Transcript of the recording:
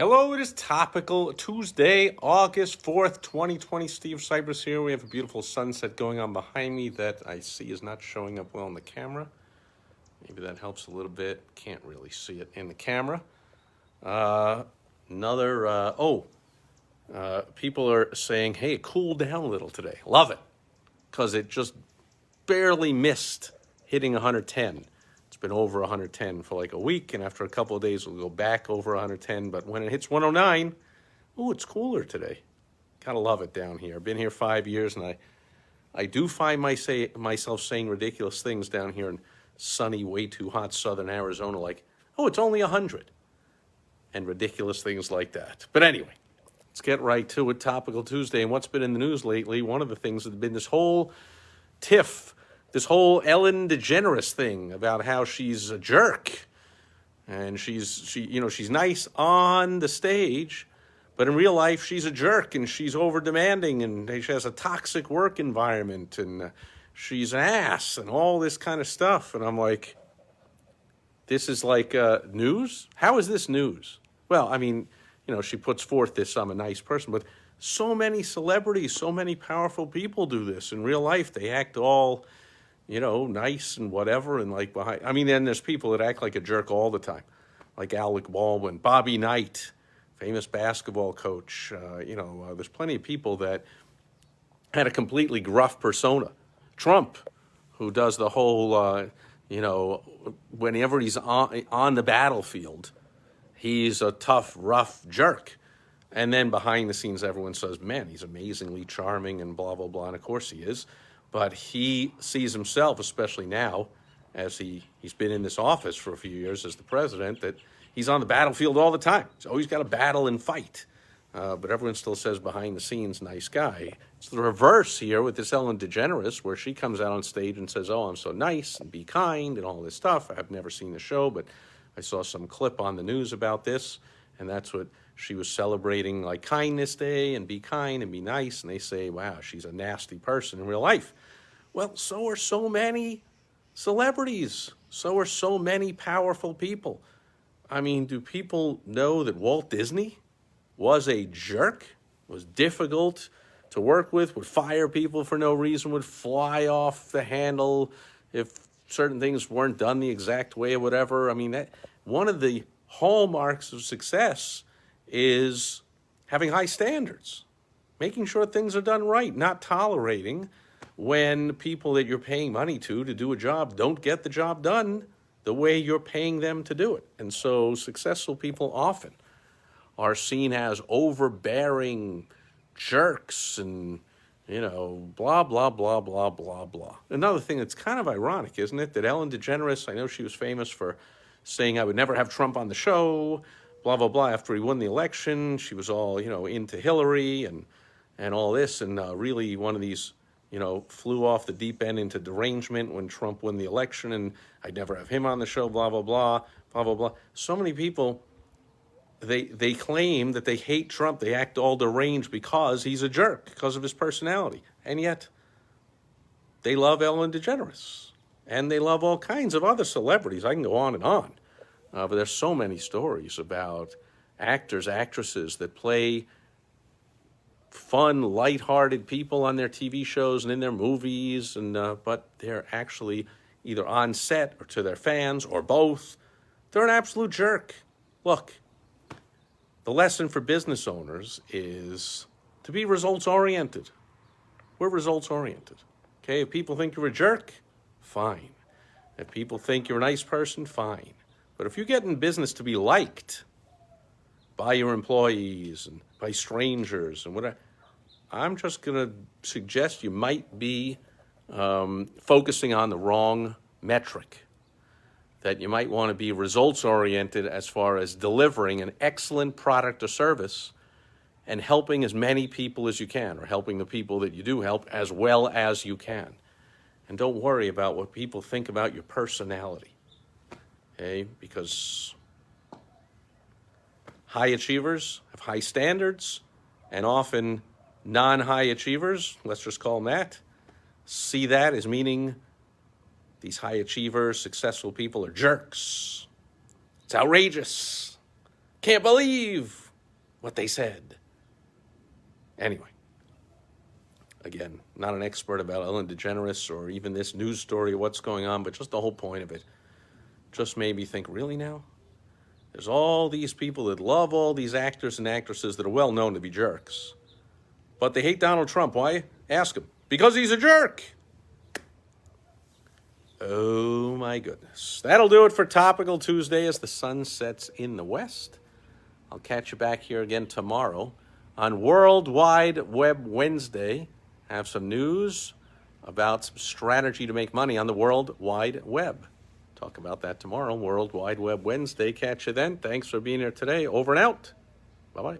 Hello, it is Topical Tuesday, August 4th, 2020. Steve Cypress here. We have a beautiful sunset going on behind me that I see is not showing up well in the camera. Maybe that helps a little bit. Can't really see it in the camera. People are saying, hey, it cooled down a little today. Love it, because it just barely missed hitting 110. It's been over 110 for like a week, and after a couple of days, it'll go back over 110. But when it hits 109, oh, it's cooler today. Gotta love it down here. I've been here 5 years, and I do find myself saying ridiculous things down here in sunny, way too hot southern Arizona, like, oh, it's only 100, and ridiculous things like that. But anyway, let's get right to it. Topical Tuesday, and what's been in the news lately? One of the things has been this whole tiff, this whole Ellen DeGeneres thing about how she's a jerk, and she's nice on the stage, but in real life she's a jerk, and she's over demanding, and she has a toxic work environment, and she's an ass, and all this kind of stuff. And I'm like, this is like news? How is this news? Well, I mean, she puts forth this, I'm a nice person, but so many celebrities, so many powerful people do this in real life. They act all, nice and whatever, and like behind. I mean, then there's people that act like a jerk all the time, like Alec Baldwin, Bobby Knight, famous basketball coach. There's plenty of people that had a completely gruff persona. Trump, who does the whole, whenever he's on the battlefield, he's a tough, rough jerk. And then behind the scenes, everyone says, man, he's amazingly charming and blah, blah, blah. And of course he is. But he sees himself, especially now, as he's been in this office for a few years as the president, that he's on the battlefield all the time. He's always got to battle and fight. But everyone still says behind the scenes, nice guy. It's the reverse here with this Ellen DeGeneres, where she comes out on stage and says, oh, I'm so nice and be kind and all this stuff. I've never seen the show, but I saw some clip on the news about this, and that's what she was celebrating, like Kindness Day and be kind and be nice, and they say, wow, she's a nasty person in real life. Well, so are so many celebrities. So are so many powerful people. I mean, do people know that Walt Disney was a jerk, was difficult to work with, would fire people for no reason, would fly off the handle if certain things weren't done the exact way or whatever? I mean, one of the hallmarks of success is having high standards, making sure things are done right, not tolerating when people that you're paying money to do a job don't get the job done the way you're paying them to do it. And so successful people often are seen as overbearing jerks and, blah, blah, blah, blah, blah, blah. Another thing that's kind of ironic, isn't it, that Ellen DeGeneres, I know she was famous for saying I would never have Trump on the show, blah, blah, blah. After he won the election, she was all, into Hillary and all this, and really one of these, flew off the deep end into derangement when Trump won the election, and I'd never have him on the show, blah, blah, blah, blah, blah, blah. So many people, they claim that they hate Trump. They act all deranged because he's a jerk, because of his personality. And yet, they love Ellen DeGeneres. And they love all kinds of other celebrities. I can go on and on. But there's so many stories about actors, actresses that play fun, lighthearted people on their TV shows and in their movies, but they're actually either on set or to their fans or both. They're an absolute jerk. Look, the lesson for business owners is to be results-oriented. We're results-oriented. Okay, if people think you're a jerk, fine. If people think you're a nice person, fine. But if you get in business to be liked by your employees and by strangers and whatever, I'm just going to suggest you might be focusing on the wrong metric. That you might want to be results-oriented as far as delivering an excellent product or service and helping as many people as you can, or helping the people that you do help as well as you can. And don't worry about what people think about your personality, okay? Because high achievers have high standards, and often non-high achievers, let's just call them that, see that as meaning these high achievers, successful people are jerks. It's outrageous. Can't believe what they said. Anyway, again, not an expert about Ellen DeGeneres or even this news story, what's going on, but just the whole point of it just made me think, really now? There's all these people that love all these actors and actresses that are well known to be jerks. But they hate Donald Trump. Why? Ask him. Because he's a jerk. Oh my goodness. That'll do it for Topical Tuesday as the sun sets in the west. I'll catch you back here again tomorrow on World Wide Web Wednesday. Have some news about some strategy to make money on the World Wide Web. Talk about that tomorrow, World Wide Web Wednesday. Catch you then. Thanks for being here today. Over and out. Bye-bye.